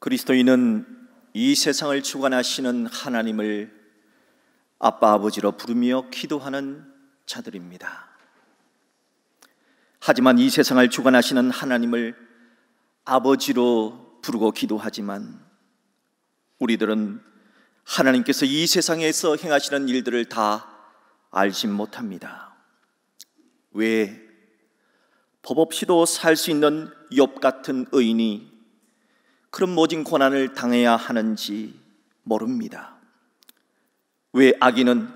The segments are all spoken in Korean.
그리스도인은 이 세상을 주관하시는 하나님을 아빠 아버지로 부르며 기도하는 자들입니다. 하지만 이 세상을 주관하시는 하나님을 아버지로 부르고 기도하지만 우리들은 하나님께서 이 세상에서 행하시는 일들을 다 알지 못합니다. 왜 법 없이도 살 수 있는 욥 같은 의인이 그런 모진 고난을 당해야 하는지 모릅니다. 왜 악인은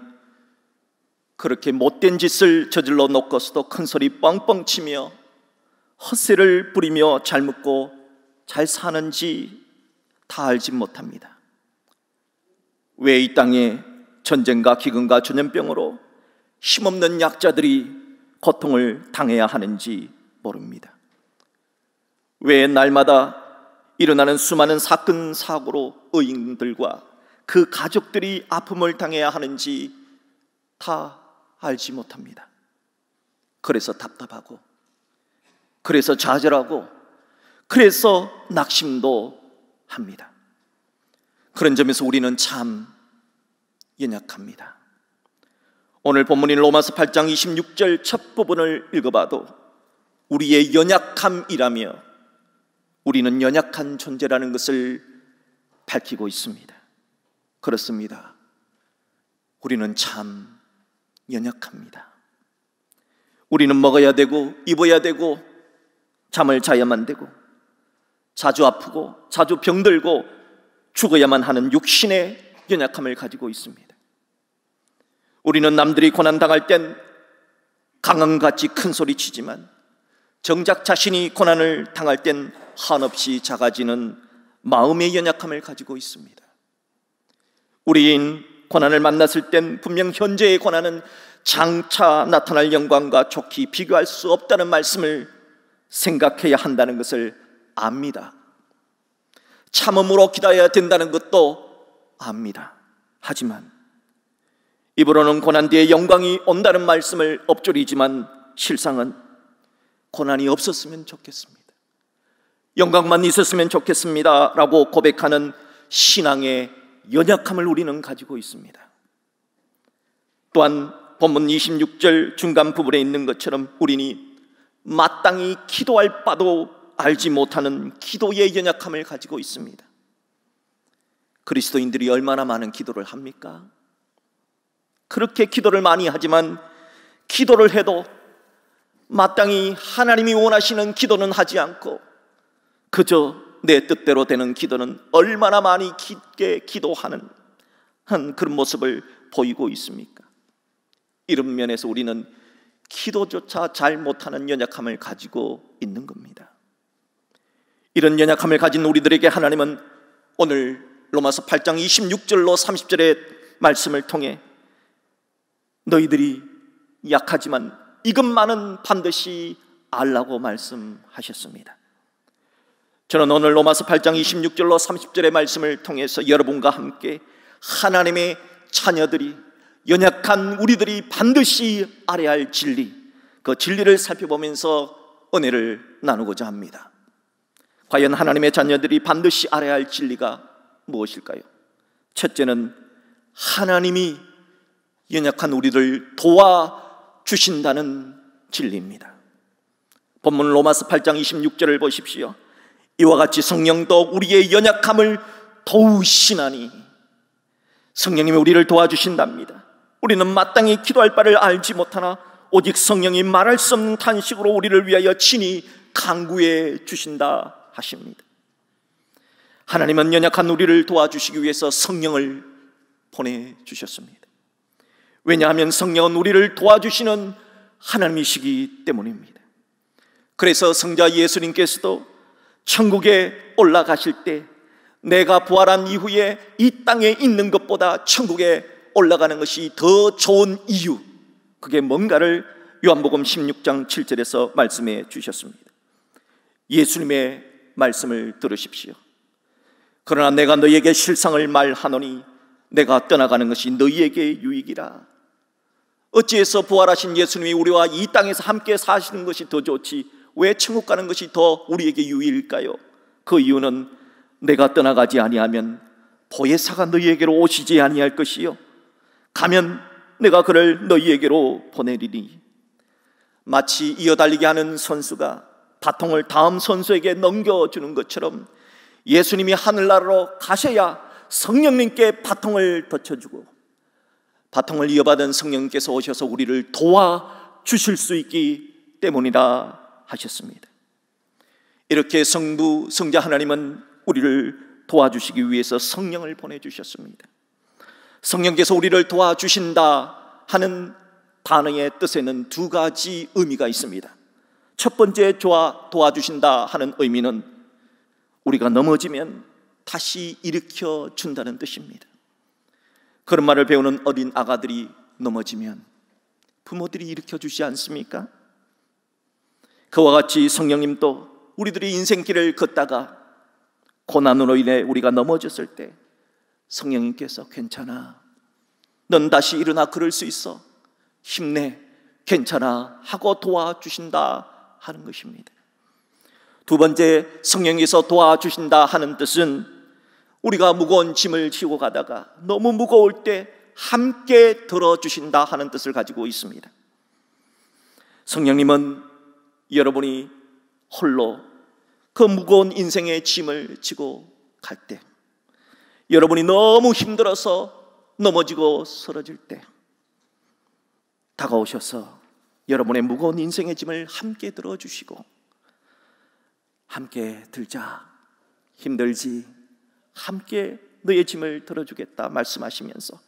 그렇게 못된 짓을 저질러 놓고서도 큰 소리 뻥뻥 치며 헛새를 부리며 잘 먹고 잘 사는지 다 알지 못합니다. 왜 이 땅에 전쟁과 기근과 전염병으로 힘없는 약자들이 고통을 당해야 하는지 모릅니다. 왜 날마다 일어나는 수많은 사건 사고로 의인들과 그 가족들이 아픔을 당해야 하는지 다 알지 못합니다. 그래서 답답하고, 그래서 좌절하고, 그래서 낙심도 합니다. 그런 점에서 우리는 참 연약합니다. 오늘 본문인 로마서 8장 26절 첫 부분을 읽어봐도 우리의 연약함이라며 우리는 연약한 존재라는 것을 밝히고 있습니다. 그렇습니다. 우리는 참 연약합니다. 우리는 먹어야 되고 입어야 되고 잠을 자야만 되고 자주 아프고 자주 병들고 죽어야만 하는 육신의 연약함을 가지고 있습니다. 우리는 남들이 고난당할 땐 강함같이 큰 소리 치지만 정작 자신이 고난을 당할 땐 한없이 작아지는 마음의 연약함을 가지고 있습니다. 우리인 고난을 만났을 땐 분명 현재의 고난은 장차 나타날 영광과 좋게 비교할 수 없다는 말씀을 생각해야 한다는 것을 압니다. 참음으로 기다려야 된다는 것도 압니다. 하지만 입으로는 고난 뒤에 영광이 온다는 말씀을 엎조리지만 실상은 고난이 없었으면 좋겠습니다, 영광만 있었으면 좋겠습니다 라고 고백하는 신앙의 연약함을 우리는 가지고 있습니다. 또한 본문 26절 중간 부분에 있는 것처럼 우리는 마땅히 기도할 바도 알지 못하는 기도의 연약함을 가지고 있습니다. 그리스도인들이 얼마나 많은 기도를 합니까? 그렇게 기도를 많이 하지만 기도를 해도 마땅히 하나님이 원하시는 기도는 하지 않고 그저 내 뜻대로 되는 기도는 얼마나 많이 깊게 기도하는 그런 모습을 보이고 있습니까? 이런 면에서 우리는 기도조차 잘 못하는 연약함을 가지고 있는 겁니다. 이런 연약함을 가진 우리들에게 하나님은 오늘 로마서 8장 26절로 30절의 말씀을 통해 너희들이 약하지만 이것만은 반드시 알라고 말씀하셨습니다. 저는 오늘 로마서 8장 26절로 30절의 말씀을 통해서 여러분과 함께 하나님의 자녀들이, 연약한 우리들이 반드시 알아야 할 진리, 그 진리를 살펴보면서 은혜를 나누고자 합니다. 과연 하나님의 자녀들이 반드시 알아야 할 진리가 무엇일까요? 첫째는 하나님이 연약한 우리를 도와주신다는 진리입니다. 본문 로마서 8장 26절을 보십시오. 이와 같이 성령도 우리의 연약함을 도우시나니, 성령님이 우리를 도와주신답니다. 우리는 마땅히 기도할 바를 알지 못하나 오직 성령이 말할 수 없는 탄식으로 우리를 위하여 친히 간구해 주신다 하십니다. 하나님은 연약한 우리를 도와주시기 위해서 성령을 보내주셨습니다. 왜냐하면 성령은 우리를 도와주시는 하나님이시기 때문입니다. 그래서 성자 예수님께서도 천국에 올라가실 때 내가 부활한 이후에 이 땅에 있는 것보다 천국에 올라가는 것이 더 좋은 이유, 그게 뭔가를 요한복음 16장 7절에서 말씀해 주셨습니다. 예수님의 말씀을 들으십시오. 그러나 내가 너희에게 실상을 말하노니 내가 떠나가는 것이 너희에게 유익이라. 어찌해서 부활하신 예수님이 우리와 이 땅에서 함께 사시는 것이 더 좋지 왜 천국 가는 것이 더 우리에게 유익일까요? 그 이유는 내가 떠나가지 아니하면 보혜사가 너희에게로 오시지 아니할 것이요 가면 내가 그를 너희에게로 보내리니. 마치 이어달리기 하는 선수가 바통을 다음 선수에게 넘겨주는 것처럼 예수님이 하늘나라로 가셔야 성령님께 바통을 덧쳐주고 바통을 이어받은 성령님께서 오셔서 우리를 도와주실 수 있기 때문이라 하셨습니다. 이렇게 성부, 성자 하나님은 우리를 도와주시기 위해서 성령을 보내주셨습니다. 성령께서 우리를 도와주신다 하는 단어의 뜻에는 두 가지 의미가 있습니다. 첫 번째 도와주신다 하는 의미는 우리가 넘어지면 다시 일으켜 준다는 뜻입니다. 그런 말을 배우는 어린 아가들이 넘어지면 부모들이 일으켜 주지 않습니까? 그와 같이 성령님도 우리들이 인생길을 걷다가 고난으로 인해 우리가 넘어졌을 때 성령님께서 괜찮아, 넌 다시 일어나 걸을 수 있어, 힘내, 괜찮아 하고 도와주신다 하는 것입니다. 두 번째, 성령께서 도와주신다 하는 뜻은 우리가 무거운 짐을 지고 가다가 너무 무거울 때 함께 들어주신다 하는 뜻을 가지고 있습니다. 성령님은 여러분이 홀로 그 무거운 인생의 짐을 지고 갈 때, 여러분이 너무 힘들어서 넘어지고 쓰러질 때 다가오셔서 여러분의 무거운 인생의 짐을 함께 들어주시고, 함께 들자, 힘들지, 함께 너의 짐을 들어주겠다 말씀하시면서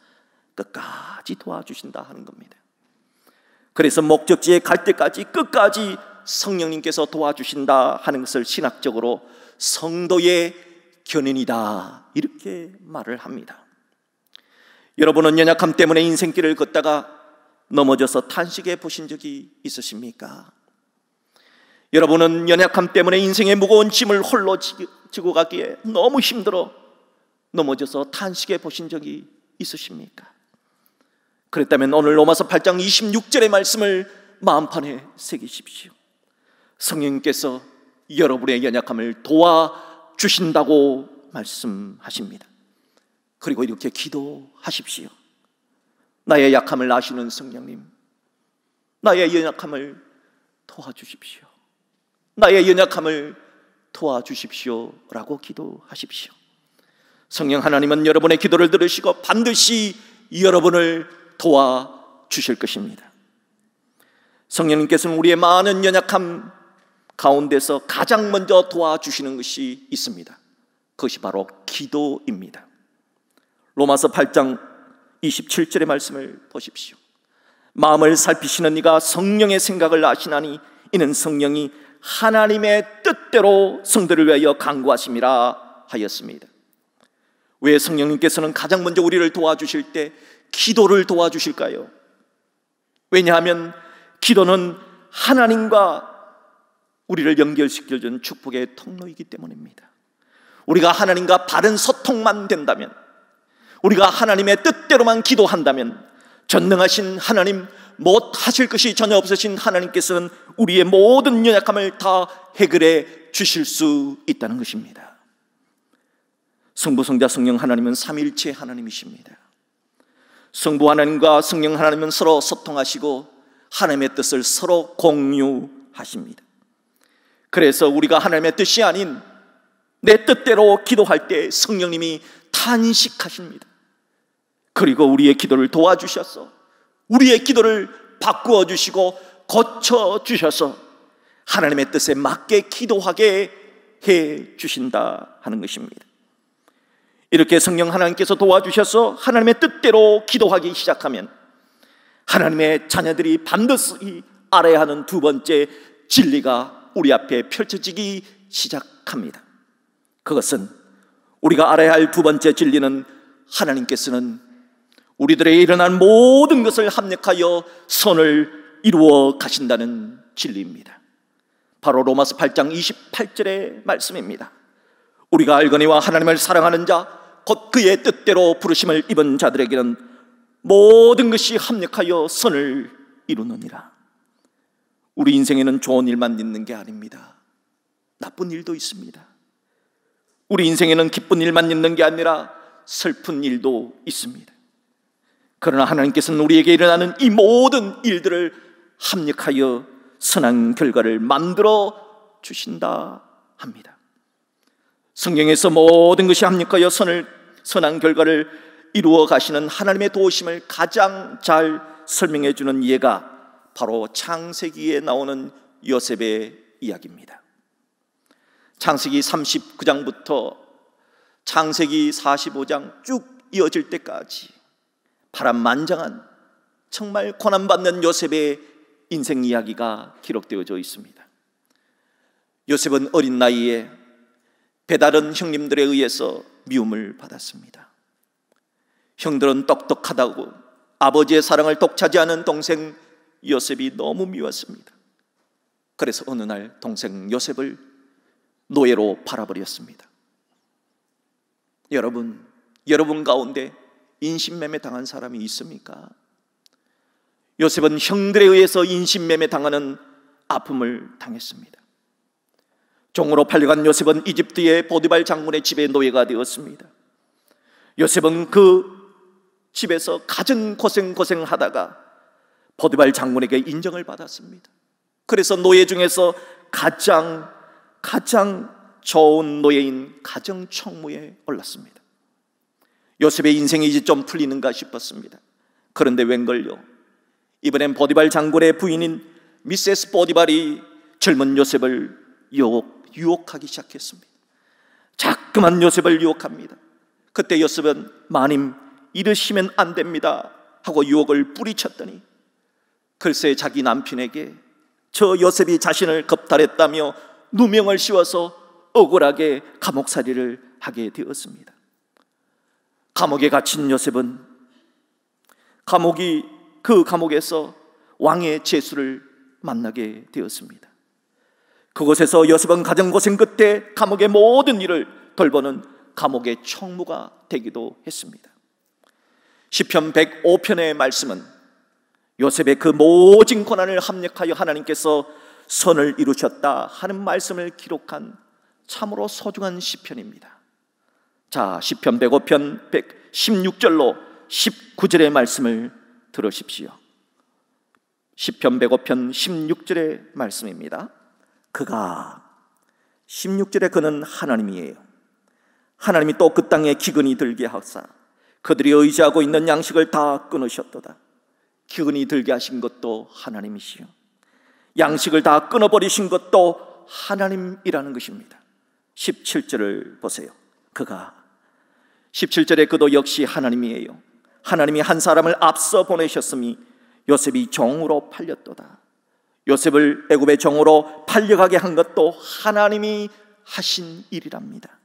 끝까지 도와주신다 하는 겁니다. 그래서 목적지에 갈 때까지 끝까지 성령님께서 도와주신다 하는 것을 신학적으로 성도의 견인이다 이렇게 말을 합니다. 여러분은 연약함 때문에 인생길을 걷다가 넘어져서 탄식해 보신 적이 있으십니까? 여러분은 연약함 때문에 인생의 무거운 짐을 홀로 지고 가기에 너무 힘들어 넘어져서 탄식해 보신 적이 있으십니까? 그랬다면 오늘 로마서 8장 26절의 말씀을 마음판에 새기십시오. 성령님께서 여러분의 연약함을 도와주신다고 말씀하십니다. 그리고 이렇게 기도하십시오. 나의 약함을 아시는 성령님, 나의 연약함을 도와주십시오. 나의 연약함을 도와주십시오 라고 기도하십시오. 성령 하나님은 여러분의 기도를 들으시고 반드시 여러분을 도와주실 것입니다. 성령님께서는 우리의 많은 연약함 가운데서 가장 먼저 도와주시는 것이 있습니다. 그것이 바로 기도입니다. 로마서 8장 27절의 말씀을 보십시오. 마음을 살피시는 이가 성령의 생각을 아시나니 이는 성령이 하나님의 뜻대로 성도를 위하여 간구하심이라 하였습니다. 왜 성령님께서는 가장 먼저 우리를 도와주실 때 기도를 도와주실까요? 왜냐하면 기도는 하나님과 우리를 연결시켜준 축복의 통로이기 때문입니다. 우리가 하나님과 바른 소통만 된다면, 우리가 하나님의 뜻대로만 기도한다면 전능하신 하나님, 못하실 것이 전혀 없으신 하나님께서는 우리의 모든 연약함을 다 해결해 주실 수 있다는 것입니다. 성부, 성자, 성령 하나님은 삼위일체 하나님이십니다. 성부 하나님과 성령 하나님은 서로 소통하시고 하나님의 뜻을 서로 공유하십니다. 그래서 우리가 하나님의 뜻이 아닌 내 뜻대로 기도할 때 성령님이 탄식하십니다. 그리고 우리의 기도를 도와주셔서 우리의 기도를 바꾸어 주시고 고쳐 주셔서 하나님의 뜻에 맞게 기도하게 해 주신다 하는 것입니다. 이렇게 성령 하나님께서 도와주셔서 하나님의 뜻대로 기도하기 시작하면 하나님의 자녀들이 반드시 알아야 하는 두 번째 진리가 우리 앞에 펼쳐지기 시작합니다. 그것은, 우리가 알아야 할 두 번째 진리는 하나님께서는 우리들의 일어난 모든 것을 합력하여 선을 이루어 가신다는 진리입니다. 바로 로마서 8장 28절의 말씀입니다. 우리가 알거니와 하나님을 사랑하는 자 곧 그의 뜻대로 부르심을 입은 자들에게는 모든 것이 합력하여 선을 이루느니라. 우리 인생에는 좋은 일만 있는 게 아닙니다. 나쁜 일도 있습니다. 우리 인생에는 기쁜 일만 있는 게 아니라 슬픈 일도 있습니다. 그러나 하나님께서는 우리에게 일어나는 이 모든 일들을 합력하여 선한 결과를 만들어 주신다 합니다. 성경에서 모든 것이 합력하여 선한 결과를 이루어 가시는 하나님의 도우심을 가장 잘 설명해 주는 예가 바로 창세기에 나오는 요셉의 이야기입니다. 창세기 39장부터 창세기 45장 쭉 이어질 때까지 파란만장한 정말 고난받는 요셉의 인생 이야기가 기록되어져 있습니다. 요셉은 어린 나이에 배다른 형님들에 의해서 미움을 받았습니다. 형들은 똑똑하다고 아버지의 사랑을 독차지하는 동생 요셉이 너무 미웠습니다. 그래서 어느 날 동생 요셉을 노예로 팔아버렸습니다. 여러분 가운데 인신매매 당한 사람이 있습니까? 요셉은 형들에 의해서 인신매매 당하는 아픔을 당했습니다. 종으로 팔려간 요셉은 이집트의 보디발 장군의 집에 노예가 되었습니다. 요셉은 그 집에서 가진 고생하다가 보디발 장군에게 인정을 받았습니다. 그래서 노예 중에서 가장 좋은 노예인 가정총무에 올랐습니다. 요셉의 인생이 이제 좀 풀리는가 싶었습니다. 그런데 웬걸요, 이번엔 보디발 장군의 부인인 미세스 보디발이 젊은 요셉을 유혹하기 시작했습니다. 자꾸만 요셉을 유혹합니다. 그때 요셉은 마님 이러시면 안 됩니다 하고 유혹을 뿌리쳤더니 글쎄 자기 남편에게 저 요셉이 자신을 겁탈했다며 누명을 씌워서 억울하게 감옥살이를 하게 되었습니다. 감옥에 갇힌 요셉은 그 감옥에서 왕의 제수를 만나게 되었습니다. 그곳에서 요셉은 가정고생 끝에 감옥의 모든 일을 돌보는 감옥의 총무가 되기도 했습니다. 시편 105편의 말씀은 요셉의 그 모진 고난을 합력하여 하나님께서 선을 이루셨다 하는 말씀을 기록한 참으로 소중한 시편입니다. 자, 시편 105편 116절로 19절의 말씀을 들으십시오. 시편 105편 16절의 말씀입니다. 16절에 그는 하나님이에요. 하나님이 또 그 땅에 기근이 들게 하사 그들이 의지하고 있는 양식을 다 끊으셨도다. 기근이 들게 하신 것도 하나님이시요, 양식을 다 끊어버리신 것도 하나님이라는 것입니다. 17절을 보세요. 17절에 그도 역시 하나님이에요. 하나님이 한 사람을 앞서 보내셨으니 요셉이 종으로 팔렸도다. 요셉을 애굽의 종으로 팔려가게 한 것도 하나님이 하신 일이랍니다.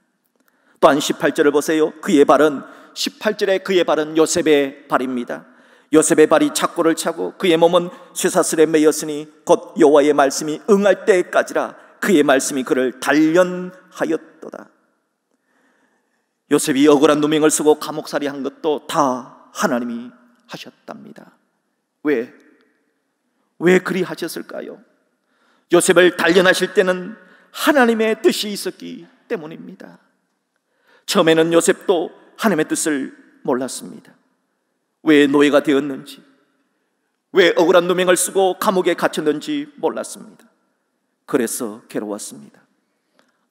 또한 18절을 보세요. 18절에 그의 발은 요셉의 발입니다. 요셉의 발이 착고를 차고 그의 몸은 쇠사슬에 매였으니 곧 여호와의 말씀이 응할 때까지라 그의 말씀이 그를 단련하였도다. 요셉이 억울한 누명을 쓰고 감옥살이 한 것도 다 하나님이 하셨답니다. 왜 그리 하셨을까요? 요셉을 단련하실 때는 하나님의 뜻이 있었기 때문입니다. 처음에는 요셉도 하나님의 뜻을 몰랐습니다. 왜 노예가 되었는지, 왜 억울한 누명을 쓰고 감옥에 갇혔는지 몰랐습니다. 그래서 괴로웠습니다.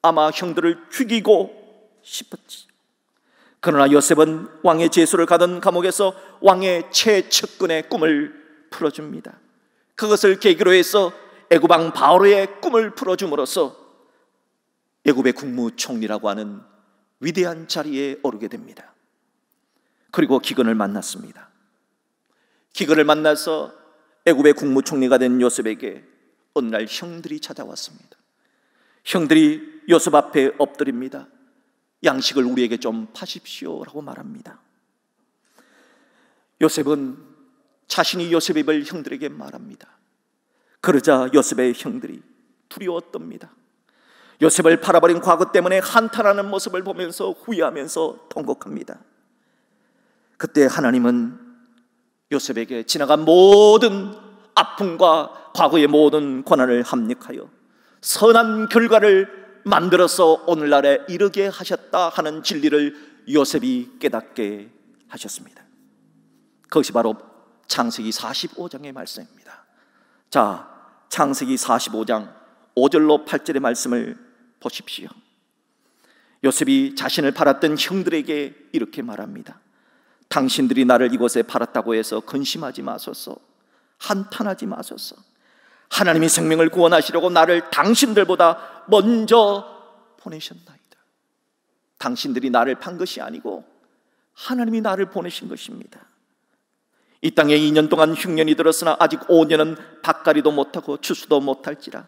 아마 형들을 죽이고 싶었지. 그러나 요셉은 왕의 제수를 가던 감옥에서 왕의 최측근의 꿈을 풀어줍니다. 그것을 계기로 해서 애굽왕 바로의 꿈을 풀어줌으로써 애굽의 국무총리라고 하는 위대한 자리에 오르게 됩니다. 그리고 기근을 만났습니다. 기근을 만나서 애굽의 국무총리가 된 요셉에게 어느 날 형들이 찾아왔습니다. 형들이 요셉 앞에 엎드립니다. 양식을 우리에게 좀 파십시오라고 말합니다. 요셉은 자신이 요셉임을 형들에게 말합니다. 그러자 요셉의 형들이 두려웠답니다. 요셉을 팔아버린 과거 때문에 한탄하는 모습을 보면서 후회하면서 통곡합니다. 그때 하나님은 요셉에게 지나간 모든 아픔과 과거의 모든 고난을 합력하여 선한 결과를 만들어서 오늘날에 이르게 하셨다 하는 진리를 요셉이 깨닫게 하셨습니다. 그것이 바로 창세기 45장의 말씀입니다. 자, 창세기 45장 5절로 8절의 말씀을 보십시오. 요셉이 자신을 팔았던 형들에게 이렇게 말합니다. 당신들이 나를 이곳에 팔았다고 해서 근심하지 마소서, 한탄하지 마소서. 하나님이 생명을 구원하시려고 나를 당신들보다 먼저 보내셨나이다. 당신들이 나를 판 것이 아니고 하나님이 나를 보내신 것입니다. 이 땅에 2년 동안 흉년이 들었으나 아직 5년은 밭갈이도 못하고 추수도 못할지라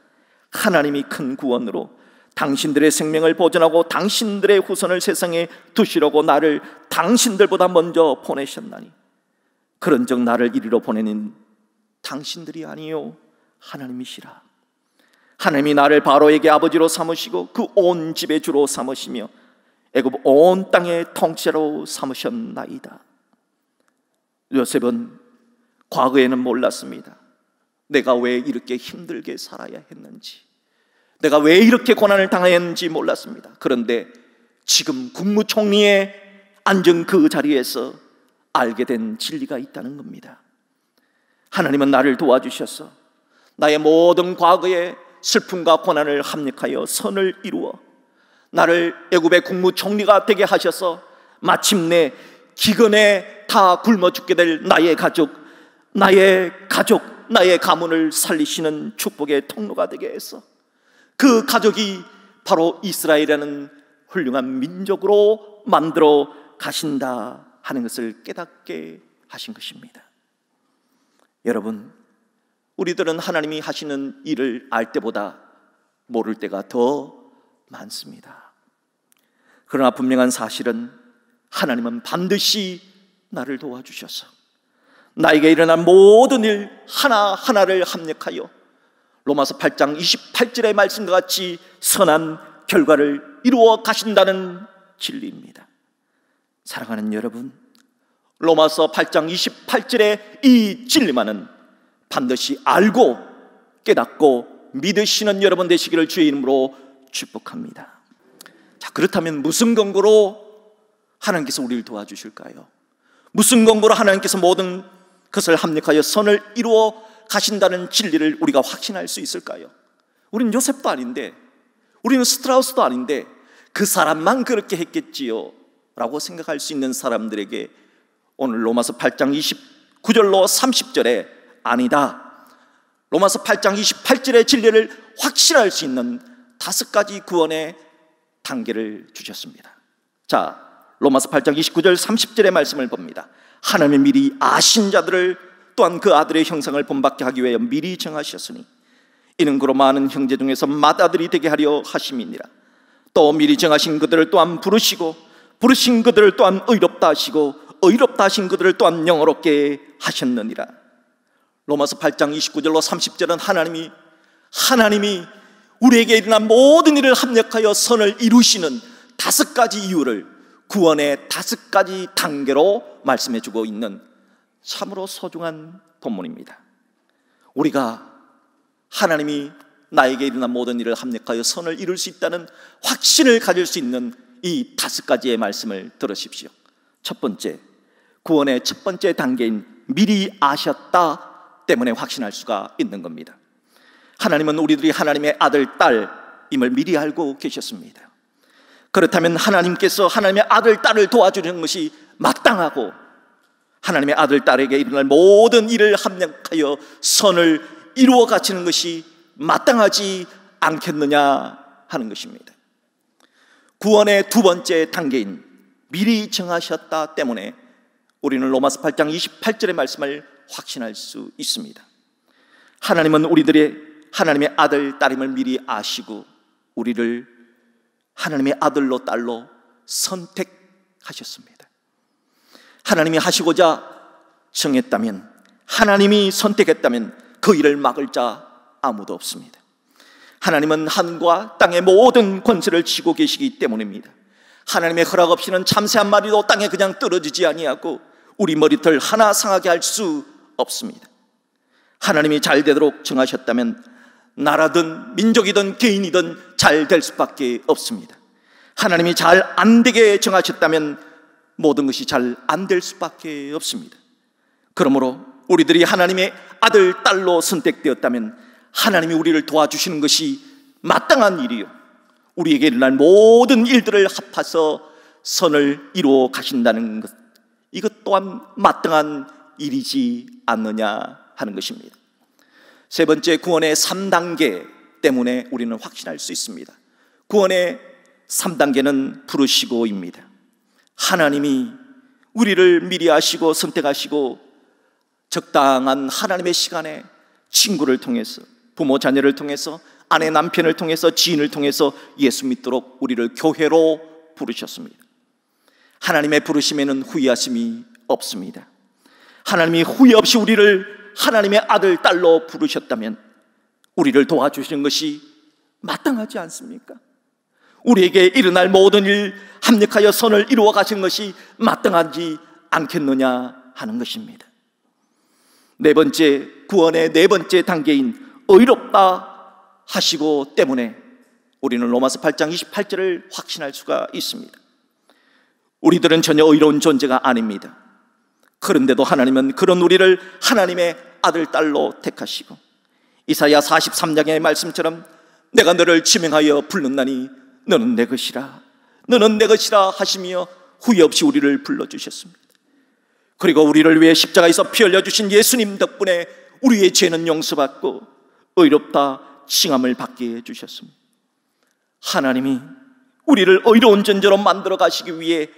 하나님이 큰 구원으로 당신들의 생명을 보존하고 당신들의 후손을 세상에 두시려고 나를 당신들보다 먼저 보내셨나니 그런즉 나를 이리로 보내는 당신들이 아니요 하나님이시라. 하나님이 나를 바로에게 아버지로 삼으시고 그 온 집의 주로 삼으시며 애굽 온 땅의 통치자로 삼으셨나이다. 요셉은 과거에는 몰랐습니다. 내가 왜 이렇게 힘들게 살아야 했는지, 내가 왜 이렇게 고난을 당해야 했는지 몰랐습니다. 그런데 지금 국무총리에 앉은 그 자리에서 알게 된 진리가 있다는 겁니다. 하나님은 나를 도와주셔서 나의 모든 과거의 슬픔과 고난을 합력하여 선을 이루어 나를 애굽의 국무총리가 되게 하셔서 마침내 기근에 다 굶어 죽게 될 나의 가족, 나의 가문을 살리시는 축복의 통로가 되게 해서 그 가족이 바로 이스라엘이라는 훌륭한 민족으로 만들어 가신다 하는 것을 깨닫게 하신 것입니다. 여러분, 우리들은 하나님이 하시는 일을 알 때보다 모를 때가 더 많습니다. 그러나 분명한 사실은 하나님은 반드시 나를 도와주셔서 나에게 일어난 모든 일 하나하나를 합력하여 로마서 8장 28절의 말씀과 같이 선한 결과를 이루어 가신다는 진리입니다. 사랑하는 여러분, 로마서 8장 28절의 이 진리만은 반드시 알고 깨닫고 믿으시는 여러분 되시기를 주의 이름으로 축복합니다. 자, 그렇다면 무슨 근거로 하나님께서 우리를 도와주실까요? 무슨 근거로 하나님께서 모든 것을 합력하여 선을 이루어 가신다는 진리를 우리가 확신할 수 있을까요? 우리는 요셉도 아닌데, 우리는 스트라우스도 아닌데 그 사람만 그렇게 했겠지요 라고 생각할 수 있는 사람들에게 오늘 로마서 8장 29절로 30절에 아니다, 로마서 8장 28절의 진리를 확신할 수 있는 5가지 구원의 단계를 주셨습니다. 자, 로마서 8장 29절 30절의 말씀을 봅니다. 하나님이 미리 아신 자들을 또한 그 아들의 형상을 본받게 하기 위하여 미리 정하셨으니 이는 그로 많은 형제 중에서 맏아들이 되게 하려 하심이니라. 또 미리 정하신 그들을 또한 부르시고 부르신 그들을 또한 의롭다 하시고 의롭다 하신 그들을 또한 영어롭게 하셨느니라. 로마서 8장 29절로 30절은 하나님이 우리에게 일어난 모든 일을 합력하여 선을 이루시는 5가지 이유를 구원의 5가지 단계로 말씀해 주고 있는 참으로 소중한 본문입니다. 우리가 하나님이 나에게 일어난 모든 일을 합력하여 선을 이룰 수 있다는 확신을 가질 수 있는 이 5가지의 말씀을 들으십시오. 첫 번째, 구원의 첫 번째 단계인 미리 아셨다 때문에 확신할 수가 있는 겁니다. 하나님은 우리들이 하나님의 아들, 딸임을 미리 알고 계셨습니다. 그렇다면 하나님께서 하나님의 아들, 딸을 도와주는 것이 마땅하고 하나님의 아들, 딸에게 일어날 모든 일을 합력하여 선을 이루어 가시는 것이 마땅하지 않겠느냐 하는 것입니다. 구원의 두 번째 단계인 미리 정하셨다 때문에 우리는 로마서 8장 28절의 말씀을 확신할 수 있습니다. 하나님은 우리들의 하나님의 아들, 딸임을 미리 아시고 우리를 하나님의 아들로, 딸로 선택하셨습니다. 하나님이 하시고자 정했다면, 하나님이 선택했다면 그 일을 막을 자 아무도 없습니다. 하나님은 하늘과 땅의 모든 권세를 쥐고 계시기 때문입니다. 하나님의 허락 없이는 참새 한 마리도 땅에 그냥 떨어지지 아니하고 우리 머리털 하나 상하게 할 수 없습니다. 하나님이 잘 되도록 정하셨다면 나라든 민족이든 개인이든 잘 될 수밖에 없습니다. 하나님이 잘 안 되게 정하셨다면 모든 것이 잘 안 될 수밖에 없습니다. 그러므로 우리들이 하나님의 아들, 딸로 선택되었다면 하나님이 우리를 도와주시는 것이 마땅한 일이요, 우리에게 일어날 모든 일들을 합해서 선을 이루어 가신다는 것, 이것 또한 마땅한 일이지 않느냐 하는 것입니다. 세 번째, 구원의 3단계 때문에 우리는 확신할 수 있습니다. 구원의 3단계는 부르시고입니다. 하나님이 우리를 미리 아시고 선택하시고 적당한 하나님의 시간에 친구를 통해서, 부모 자녀를 통해서, 아내 남편을 통해서, 지인을 통해서 예수 믿도록 우리를 교회로 부르셨습니다. 하나님의 부르심에는 후회하심이 없습니다. 하나님이 후회 없이 우리를 하나님의 아들, 딸로 부르셨다면 우리를 도와주시는 것이 마땅하지 않습니까? 우리에게 일어날 모든 일 합력하여 선을 이루어 가신 것이 마땅하지 않겠느냐 하는 것입니다. 네 번째, 구원의 네 번째 단계인 의롭다 하시고 때문에 우리는 로마서 8장 28절을 확신할 수가 있습니다. 우리들은 전혀 의로운 존재가 아닙니다. 그런데도 하나님은 그런 우리를 하나님의 아들, 딸로 택하시고 이사야 43장의 말씀처럼 내가 너를 지명하여 불렀나니 너는 내 것이라, 너는 내 것이라 하시며 후회 없이 우리를 불러주셨습니다. 그리고 우리를 위해 십자가에서 피 흘려주신 예수님 덕분에 우리의 죄는 용서받고 의롭다 칭함을 받게 해주셨습니다. 하나님이 우리를 의로운 존재로 만들어 가시기 위해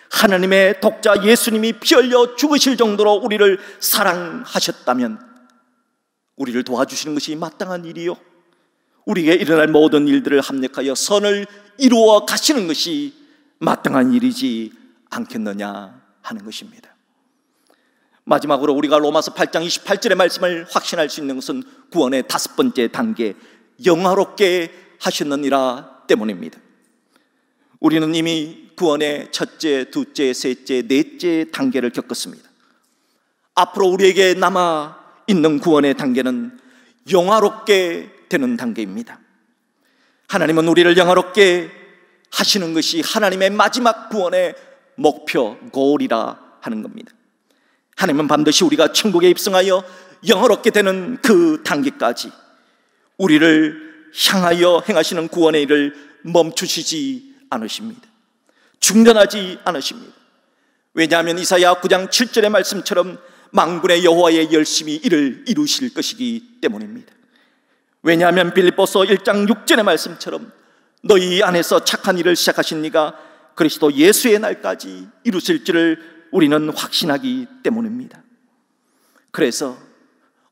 하나님의 독자 예수님이 피 흘려 죽으실 정도로 우리를 사랑하셨다면 우리를 도와주시는 것이 마땅한 일이요, 우리에게 일어날 모든 일들을 합력하여 선을 이루어 가시는 것이 마땅한 일이지 않겠느냐 하는 것입니다. 마지막으로 우리가 로마서 8장 28절의 말씀을 확신할 수 있는 것은 구원의 다섯 번째 단계, 영화롭게 하셨느니라 때문입니다. 우리는 이미 구원의 첫째, 둘째, 셋째, 넷째 단계를 겪었습니다. 앞으로 우리에게 남아있는 구원의 단계는 영화롭게 되는 단계입니다. 하나님은 우리를 영화롭게 하시는 것이 하나님의 마지막 구원의 목표, 골이라 하는 겁니다. 하나님은 반드시 우리가 천국에 입성하여 영화롭게 되는 그 단계까지 우리를 향하여 행하시는 구원의 일을 멈추시지 않으십니다. 중단하지 않으십니다. 왜냐하면 이사야 9장 7절의 말씀처럼 만군의 여호와의 열심히 이를 이루실 것이기 때문입니다. 왜냐하면 빌립보서 1장 6절의 말씀처럼 너희 안에서 착한 일을 시작하신 이가 그리스도 예수의 날까지 이루실 줄을 우리는 확신하기 때문입니다. 그래서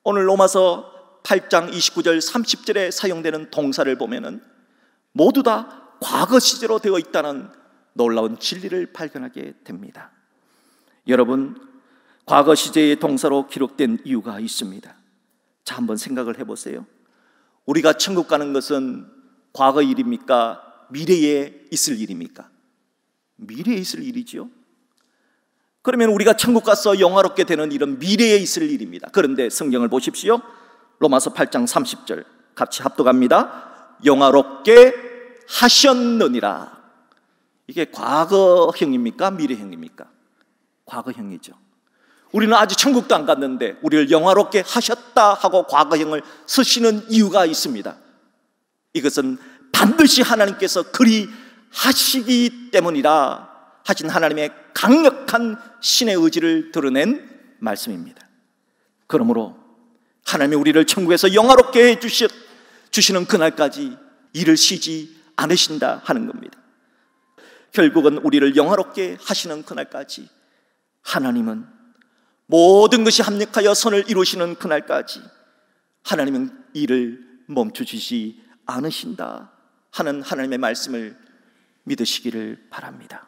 오늘 로마서 8장 29절 30절에 사용되는 동사를 보면은 모두 다 과거 시제로 되어 있다는 놀라운 진리를 발견하게 됩니다. 여러분, 과거 시제의 동사로 기록된 이유가 있습니다. 자, 한번 생각을 해보세요. 우리가 천국 가는 것은 과거 일입니까? 미래에 있을 일입니까? 미래에 있을 일이지요. 그러면 우리가 천국 가서 영화롭게 되는 일은 미래에 있을 일입니다. 그런데 성경을 보십시오. 로마서 8장 30절 같이 합독합니다. 영화롭게 하셨느니라. 이게 과거형입니까? 미래형입니까? 과거형이죠. 우리는 아직 천국도 안 갔는데 우리를 영화롭게 하셨다 하고 과거형을 쓰시는 이유가 있습니다. 이것은 반드시 하나님께서 그리 하시기 때문이라 하신 하나님의 강력한 신의 의지를 드러낸 말씀입니다. 그러므로 하나님이 우리를 천국에서 영화롭게 해주시는 그날까지 일을 쉬지 않으신다 하는 겁니다. 결국은 우리를 영화롭게 하시는 그날까지 하나님은 모든 것이 합력하여 선을 이루시는 그날까지 하나님은 일을 멈추시지 않으신다 하는 하나님의 말씀을 믿으시기를 바랍니다.